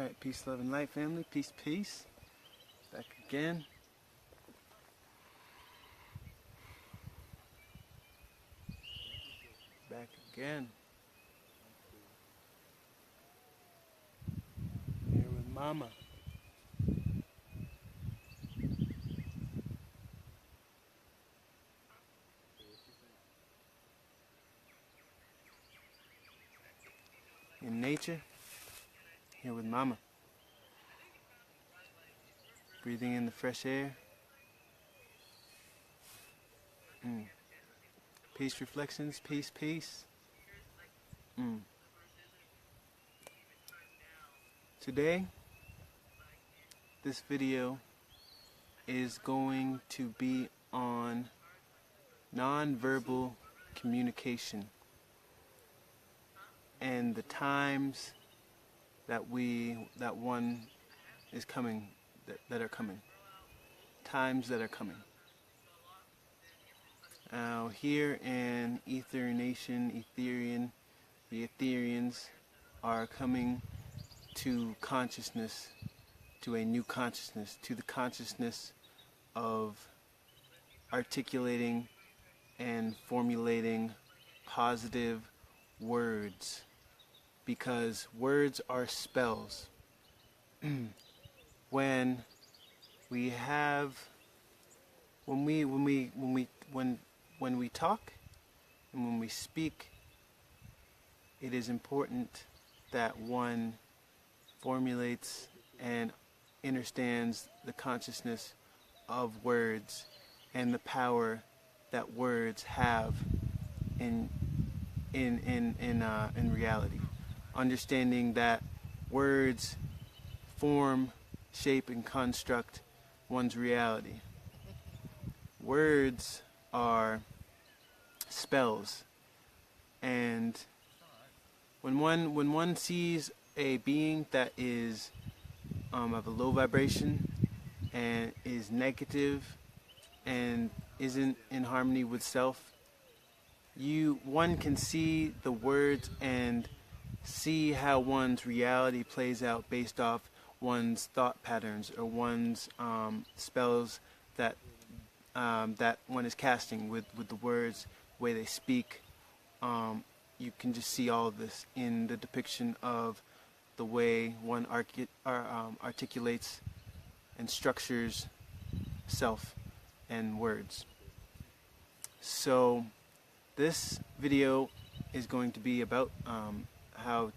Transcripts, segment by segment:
Alright, peace, love, and light, family. Peace, peace. Back again. Back again. Here with Mama. In nature. Here with Mama. Breathing in the fresh air. Peace reflections, peace, peace. Today, this video is going to be on nonverbal communication and the times that one is coming, that are coming. Times that are coming. Now here in Ether Nation, the Etherians are coming to consciousness, to a new consciousness, to the consciousness of articulating and formulating positive words, because words are spells. When we talk and when we speak, it is important that one formulates and understands the consciousness of words and the power that words have in reality. Understanding that words form, shape, and construct one's reality. Words are spells, and when one sees a being that is of a low vibration and is negative and isn't in harmony with self, one can see the words and see how one's reality plays out based off one's thought patterns or one's spells that one is casting with the words, the way they speak. You can just see all of this in the depiction of the way one articulates and structures self and words. So this video is going to be about how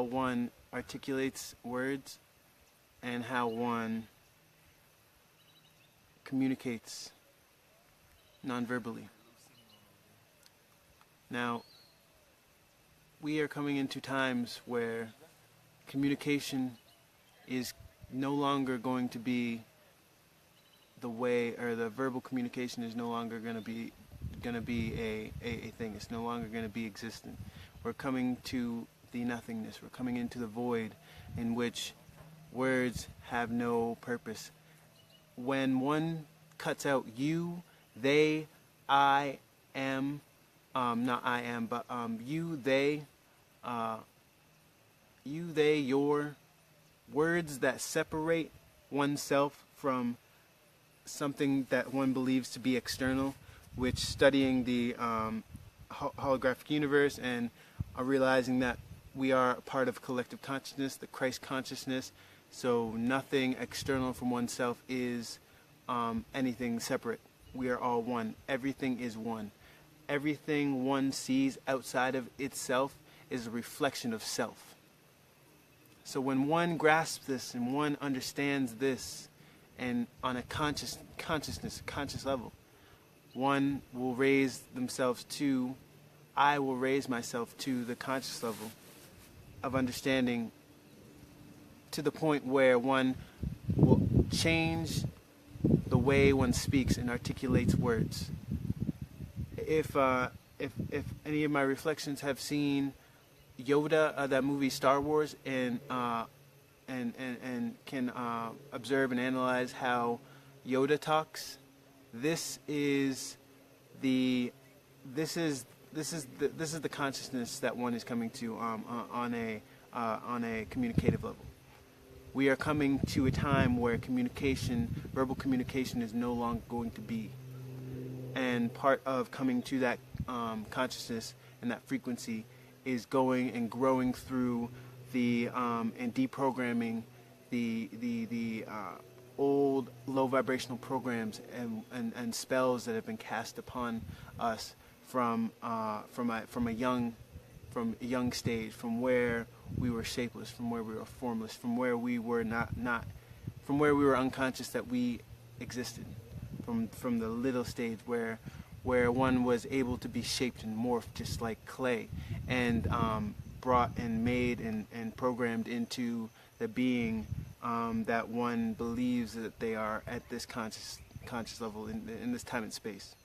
one articulates words and how one communicates non-verbally. Now, we are coming into times where communication is no longer going to be the way, or the verbal communication is no longer going to be a thing. It's no longer going to be existent. We're coming to the nothingness. We're coming into the void in which words have no purpose. When one cuts out you, they, I am, not I am, but you, they, your, words that separate oneself from something that one believes to be external, which studying the holographic universe and realizing that we are a part of collective consciousness, the Christ consciousness, so nothing external from oneself is anything separate. We are all one. Everything is one. Everything one sees outside of itself is a reflection of self. So when one grasps this and one understands this, and on a conscious level, one will raise themselves to, I will raise myself to the conscious level of understanding, to the point where one will change the way one speaks and articulates words. If any of my reflections have seen Yoda, that movie Star Wars, and can observe and analyze how Yoda talks, this is the consciousness that one is coming to on on a communicative level. We are coming to a time where verbal communication is no longer going to be. And part of coming to that consciousness and that frequency is going and growing through and deprogramming the old low vibrational programs and spells that have been cast upon us from a young stage, from where we were shapeless, from where we were formless, from where we were from where we were unconscious that we existed, from the little stage where one was able to be shaped and morphed just like clay, and brought and made and programmed into the being that one believes that they are at this conscious level in this time and space.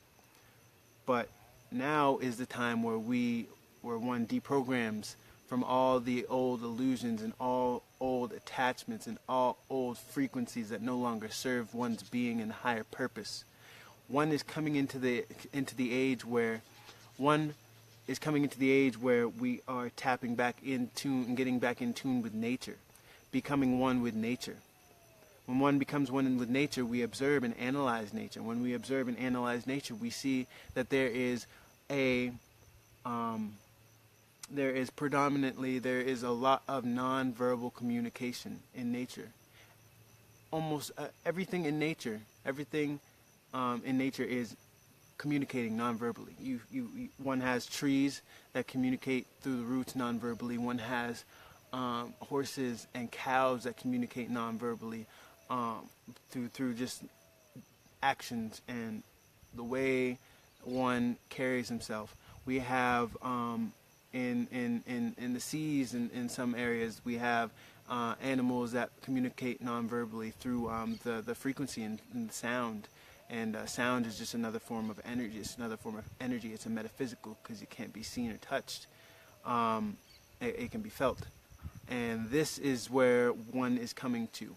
But now is the time where one deprograms from all the old illusions and all old attachments and all old frequencies that no longer serve one's being and higher purpose. One is coming into the age where we are tapping back in tune and getting back in tune with nature, becoming one with nature. When one becomes one with nature, we observe and analyze nature. When we observe and analyze nature, we see that there is a lot of non-verbal communication in nature. Almost everything in nature is communicating non-verbally. One has trees that communicate through the roots non-verbally. One has horses and cows that communicate non-verbally through just actions and the way one carries himself. We have in the seas and in some areas we have animals that communicate non-verbally through the frequency and the sound. And sound is just another form of energy. It's another form of energy. It's a metaphysical because it can't be seen or touched. It can be felt. And this is where one is coming to.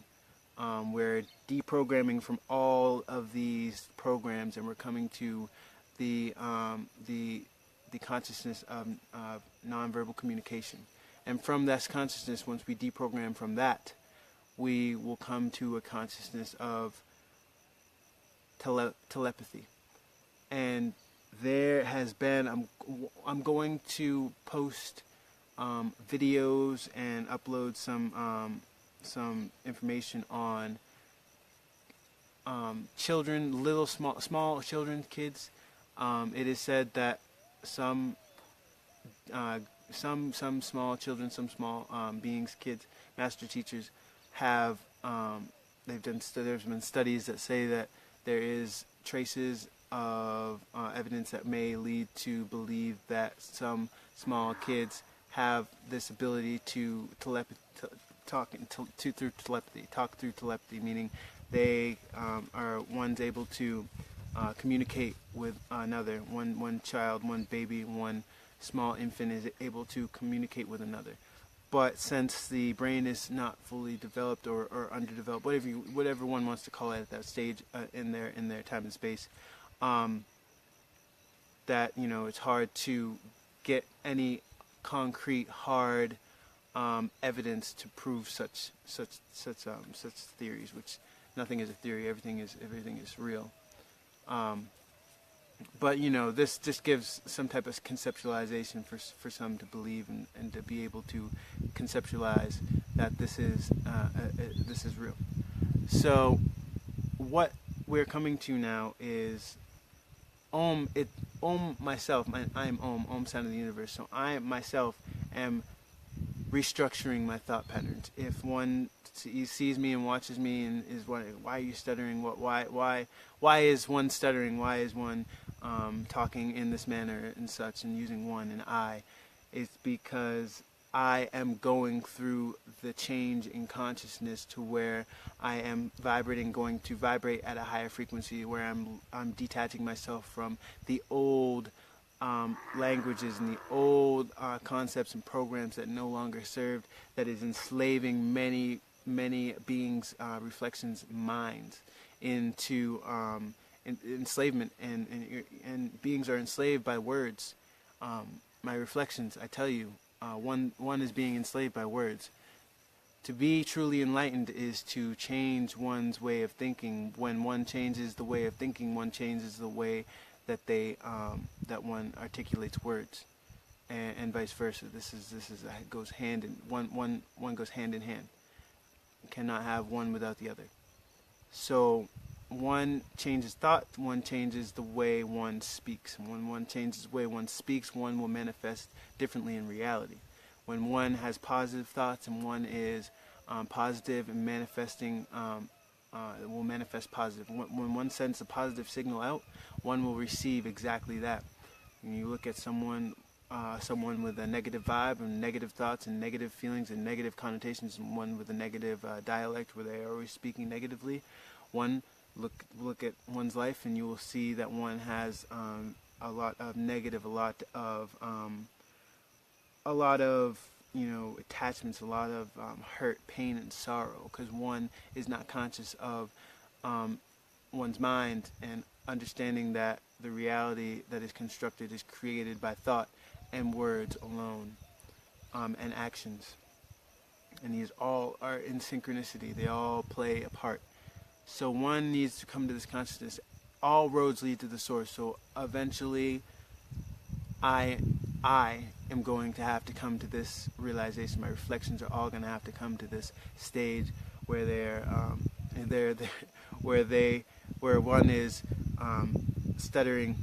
We're deprogramming from all of these programs, and we're coming to the consciousness of nonverbal communication. And from that consciousness, once we deprogram from that, we will come to a consciousness of telepathy. And there has been, I'm going to post videos and upload some information on children, small children, kids. It is said that some small children, some small beings, kids, master teachers have there's been studies that say that there is traces of evidence that may lead to believe that some small kids have this ability to talk through telepathy, meaning they one's able to communicate with another. One child, one baby, one small infant is able to communicate with another. But since the brain is not fully developed or underdeveloped, whatever one wants to call it at that stage in their time and space, that it's hard to get any concrete, hard evidence to prove such theories. Which nothing is a theory. Everything is real. But this just gives some type of conceptualization for some to believe and to be able to conceptualize that this is real. So what we're coming to now is Om myself. I am Om sound of the universe. So I myself am restructuring my thought patterns. If one sees me and watches me and is why are you stuttering? Why is one stuttering? Why is one talking in this manner and such and using one and I? It's because I am going through the change in consciousness to where I am going to vibrate at a higher frequency, where I'm detaching myself from the old languages and the old concepts and programs that no longer served, that is enslaving many beings' reflections, minds into enslavement, and beings are enslaved by words. My reflections, I tell you, one is being enslaved by words. To be truly enlightened is to change one's way of thinking. When one changes the way of thinking, one changes the way that that one articulates words, and vice versa. This is goes hand in one goes hand in hand. You cannot have one without the other. So one changes thought, one changes the way one speaks. And when one changes the way one speaks, one will manifest differently in reality. When one has positive thoughts and one is positive and manifesting, it will manifest positive. When one sends a positive signal out, one will receive exactly that. When you look at someone with a negative vibe and negative thoughts and negative feelings and negative connotations, and one with a negative dialect where they are always speaking negatively, one look at one's life and you will see that one has a lot of negative, a lot of attachments, a lot of hurt, pain, and sorrow, because one is not conscious of one's mind and understanding that the reality that is constructed is created by thought and words alone, and actions. And these all are in synchronicity. They all play a part. So one needs to come to this consciousness. All roads lead to the source. So eventually, I am going to have to come to this realization. My reflections are all going to have to come to this stage where where one is stuttering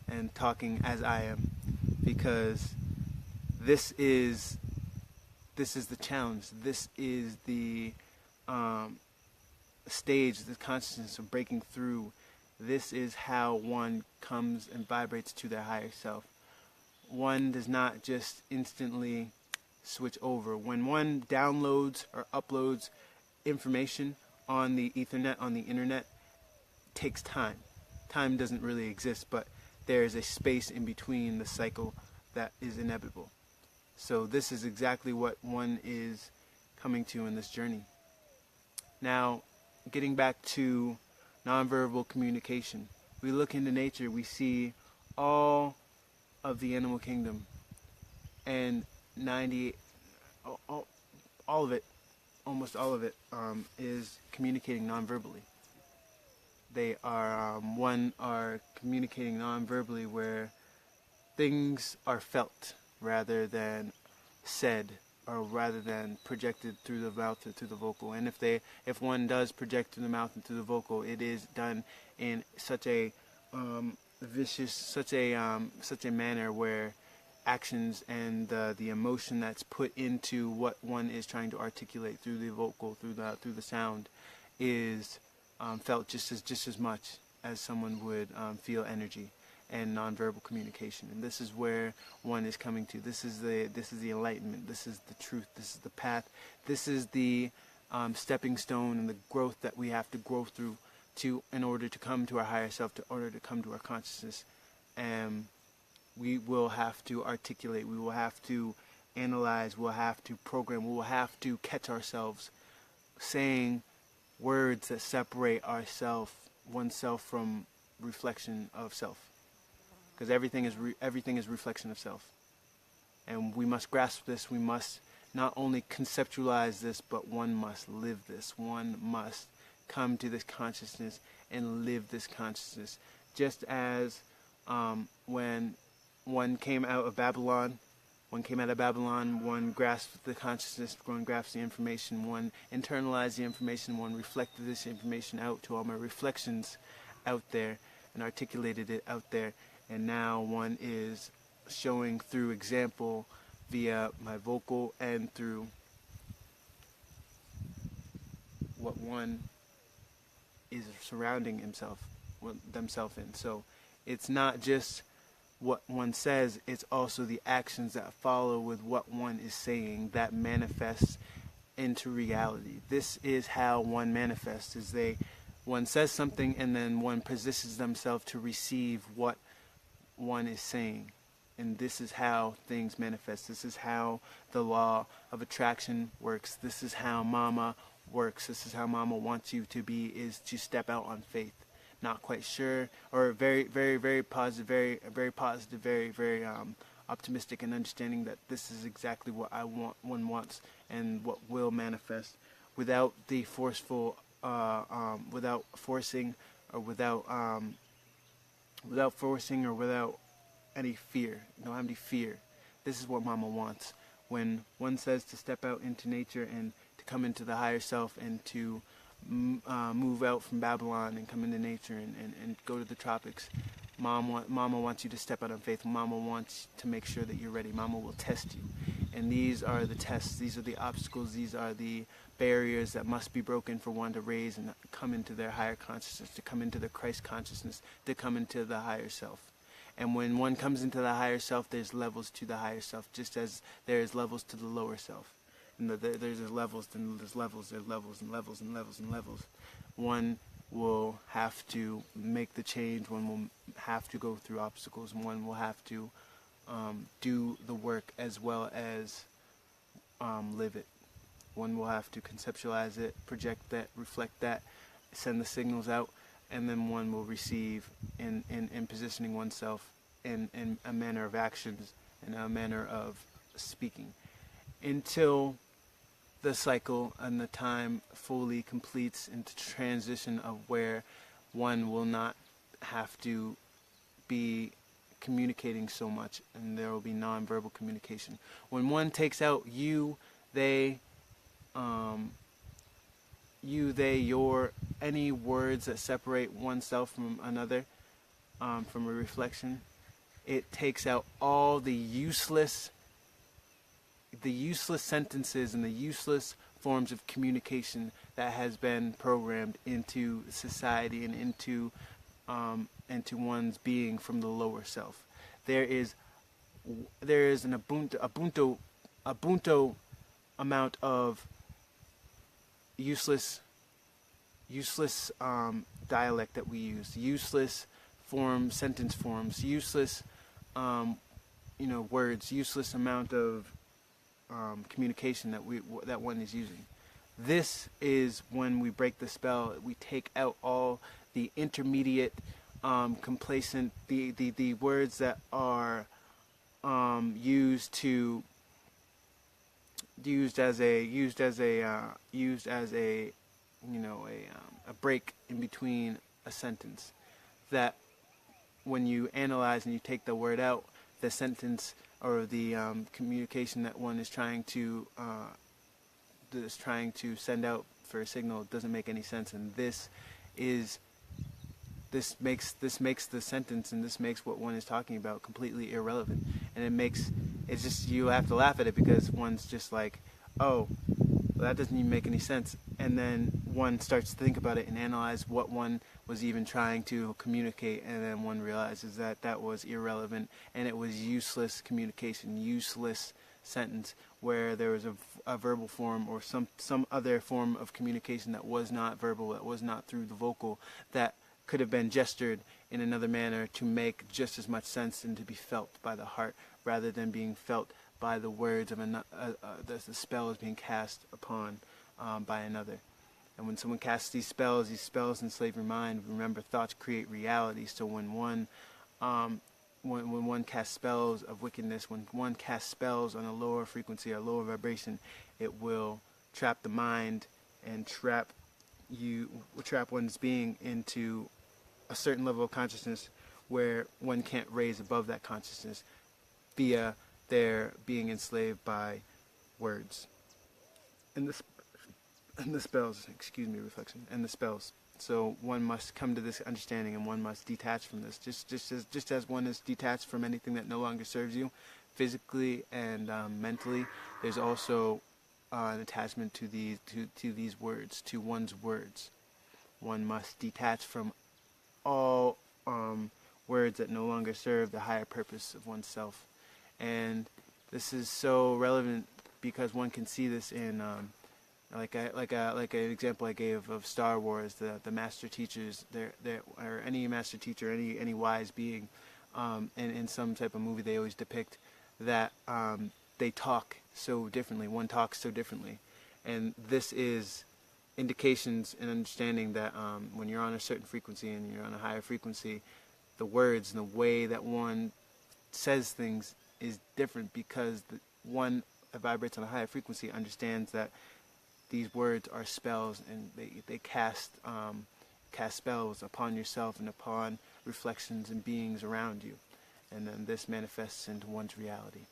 and talking as I am, because this is the challenge. This is the stage, the consciousness of breaking through. This is how one comes and vibrates to their higher self. One does not just instantly switch over. When one downloads or uploads information on the Ethernet, on the internet, it takes time. Time doesn't really exist, but there is a space in between the cycle that is inevitable. So this is exactly what one is coming to in this journey. Now, getting back to nonverbal communication, we look into nature, we see all of the animal kingdom, and all of it, almost all of it, is communicating nonverbally. They are communicating nonverbally, where things are felt rather than said, or rather than projected through the mouth or through the vocal. And if one does project through the mouth and through the vocal, it is done in such a such a manner where actions and the emotion that's put into what one is trying to articulate through the vocal, through the sound, is felt just as much as someone would feel energy and nonverbal communication. And this is where one is coming to. This is the enlightenment. This is the truth. This is the path. This is the stepping stone and the growth that we have to grow through in order to come to our higher self, in order to come to our consciousness. And we will have to articulate. We will have to analyze. We'll have to program. We will have to catch ourselves saying words that separate oneself from reflection of self. Because everything is reflection of self, and we must grasp this. We must not only conceptualize this, but one must live this. One must come to this consciousness and live this consciousness. Just as when one came out of Babylon, one grasped the consciousness, one grasped the information, one internalized the information, one reflected this information out to all my reflections out there and articulated it out there. And now one is showing through example via my vocal and through what one is surrounding themselves in. So it's not just what one says, it's also the actions that follow with what one is saying that manifests into reality. This is how one manifests, one says something and then one positions themselves to receive what one is saying. And this is how things manifest. This is how the law of attraction works. This is how Mama works. This is how Mama wants you to be, is to step out on faith. Not quite sure, or very, very, very positive, very, very positive, very, very optimistic and understanding that this is exactly what one wants and what will manifest, without the forceful, without forcing, or without forcing, or without any fear. No any fear. This is what Mama wants. When one says to step out into nature and to come into the higher self and to move out from Babylon and come into nature and go to the tropics, Mama wants you to step out on faith. Mama wants to make sure that you're ready. Mama will test you. And these are the tests, these are the obstacles, these are the barriers that must be broken for one to raise and come into their higher consciousness, to come into the Christ consciousness, to come into the higher self. And when one comes into the higher self, there's levels to the higher self, just as there is levels to the lower self. And there's levels, and there's levels, and levels, and levels, and levels. One will have to make the change, one will have to go through obstacles, one will have to do the work as well as live it. One will have to conceptualize it, project that, reflect that, send the signals out, and then one will receive in positioning oneself in a manner of actions and a manner of speaking, until the cycle and the time fully completes into transition of where one will not have to be communicating so much, and there will be nonverbal communication. When one takes out you, they, your, any words that separate oneself from another, from a reflection, it takes out all the useless sentences and the useless forms of communication that has been programmed into society and into one's being from the lower self. There is an Ubuntu amount of useless dialect that we use, useless sentence forms, useless words, useless amount of communication that one is using. This is when we break the spell. We take out all the intermediate, complacent, the words that are used as a break in between a sentence. That when you analyze and you take the word out, the sentence or the communication that one is trying to send out for a signal doesn't make any sense, and this makes the sentence, and this makes what one is talking about completely irrelevant. And it's just, you have to laugh at it, because one's just like, oh, well, that doesn't even make any sense. And then one starts to think about it and analyze what one was even trying to communicate, and then one realizes that that was irrelevant, and it was useless communication, useless sentence, where there was a verbal form or some other form of communication that was not verbal, that was not through the vocal, that could have been gestured in another manner to make just as much sense and to be felt by the heart, rather than being felt by the words of the spell is being cast upon by another. And when someone casts these spells enslave your mind. Remember, thoughts create reality. So when one casts spells of wickedness, when one casts spells on a lower frequency or lower vibration, it will trap the mind and trap one's being into a certain level of consciousness where one can't raise above that consciousness via their being enslaved by words and the spells, reflection, and the spells. So one must come to this understanding, and one must detach from this, just as one is detached from anything that no longer serves you, physically and mentally. There's also an attachment to these words, to one's words. One must detach from all words that no longer serve the higher purpose of oneself. And this is so relevant because one can see this in like an example I gave of Star Wars. The master teachers, or any master teacher, any wise being, in some type of movie, they always depict that they talk so differently. One talks so differently, and this is indications and understanding that when you're on a certain frequency and you're on a higher frequency, the words and the way that one says things is different, because the one that vibrates on a higher frequency understands that these words are spells, and they cast spells upon yourself and upon reflections and beings around you, and then this manifests into one's reality.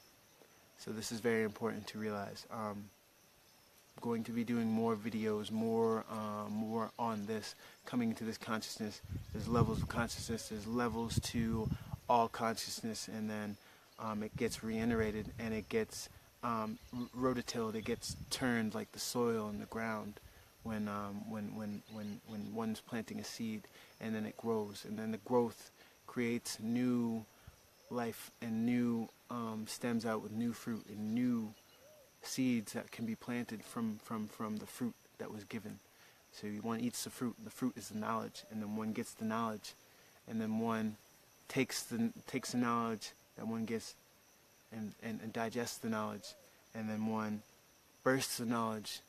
So this is very important to realize. I'm going to be doing more videos, more on this, coming into this consciousness. There's levels of consciousness, there's levels to all consciousness, and then it gets reiterated, and it gets rototilled, it gets turned like the soil in the ground when one's planting a seed, and then it grows, and then the growth creates new life and new stems out with new fruit and new seeds that can be planted from the fruit that was given. So one eats the fruit is the knowledge, and then one gets the knowledge, and then one takes the knowledge that one gets and digests the knowledge, and then one bursts the knowledge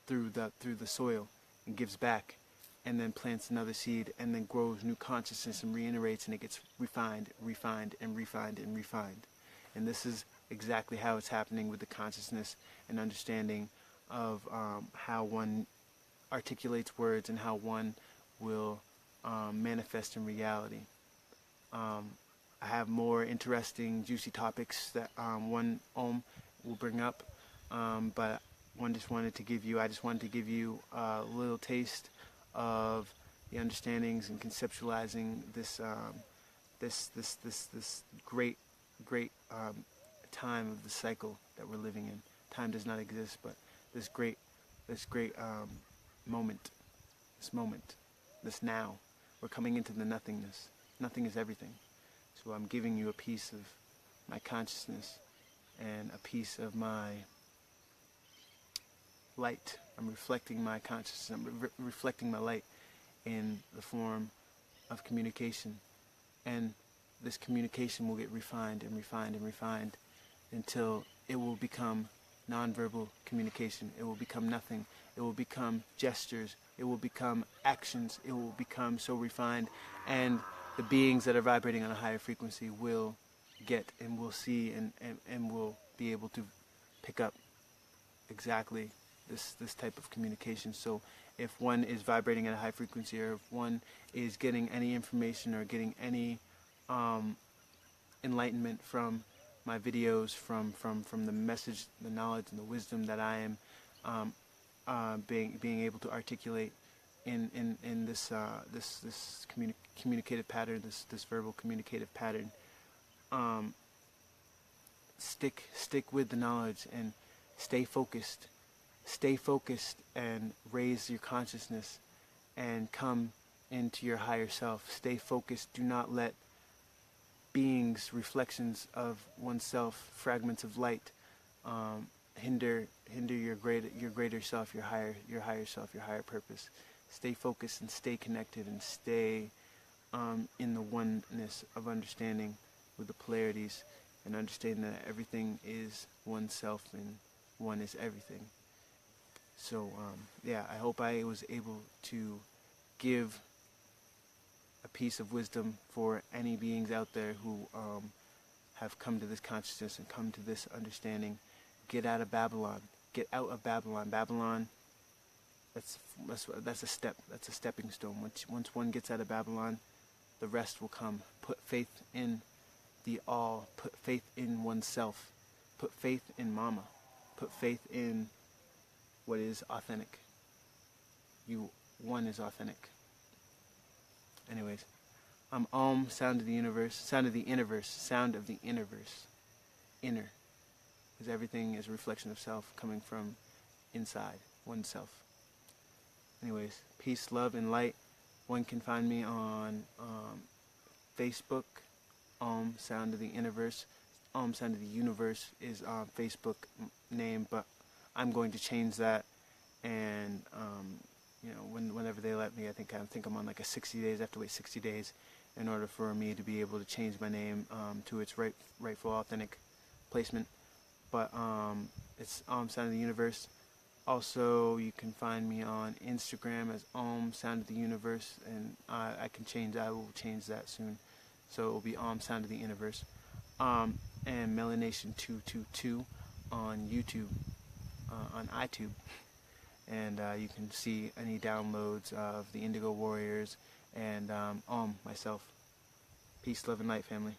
through the soil and gives back, and then plants another seed, and then grows new consciousness and reiterates, and it gets refined, and refined. And this is exactly how it's happening with the consciousness and understanding of how one articulates words and how one will manifest in reality. I have more interesting, juicy topics that one Om will bring up, but I just wanted to give you a little taste of the understandings and conceptualizing this great time of the cycle that we're living in. Time does not exist, but this great moment, this now, we're coming into the nothingness. Nothing is everything. So I'm giving you a piece of my consciousness and a piece of my light. I'm reflecting my consciousness. I'm reflecting my light in the form of communication. And this communication will get refined until it will become nonverbal communication. It will become nothing. It will become gestures. It will become actions. It will become so refined, and the beings that are vibrating on a higher frequency will get and will see and will be able to pick up exactly this type of communication. So if one is vibrating at a high frequency, or if one is getting any information or getting any enlightenment from my videos, from the message, the knowledge, and the wisdom that I am being able to articulate in this communicative pattern, this verbal communicative pattern, stick with the knowledge and stay focused and raise your consciousness and come into your higher self. Stay focused. Do not let beings, reflections of oneself, fragments of light, hinder your greater self, your higher self, your higher purpose. Stay focused and stay connected and stay in the oneness of understanding with the polarities, and understanding that everything is oneself and one is everything. So yeah, I hope I was able to give a piece of wisdom for any beings out there who have come to this consciousness and come to this understanding. Get out of Babylon. Get out of Babylon. Babylon, that's a step. That's a stepping stone. Once one gets out of Babylon, the rest will come. Put faith in the all. Put faith in oneself. Put faith in Mama. Put faith in what is authentic. One is authentic. Anyways, I'm Om, sound of the universe, sound of the innerverse, sound of the innerverse. Inner. Because everything is a reflection of self coming from inside oneself. Anyways, peace, love, and light. One can find me on Facebook, Om, sound of the innerverse. Om, sound of the universe is Facebook name, but I'm going to change that, and whenever they let me, I think I'm on like a 60 days. I have to wait 60 days in order for me to be able to change my name to its rightful, authentic placement. But it's Sound of the Universe. Also, you can find me on Instagram as Sound of the Universe, and I will change that soon. So it will be Sound of the Universe. and Melanation222 on YouTube, on iTunes. And you can see any downloads of the Indigo Warriors and myself. Peace, love, and light, family.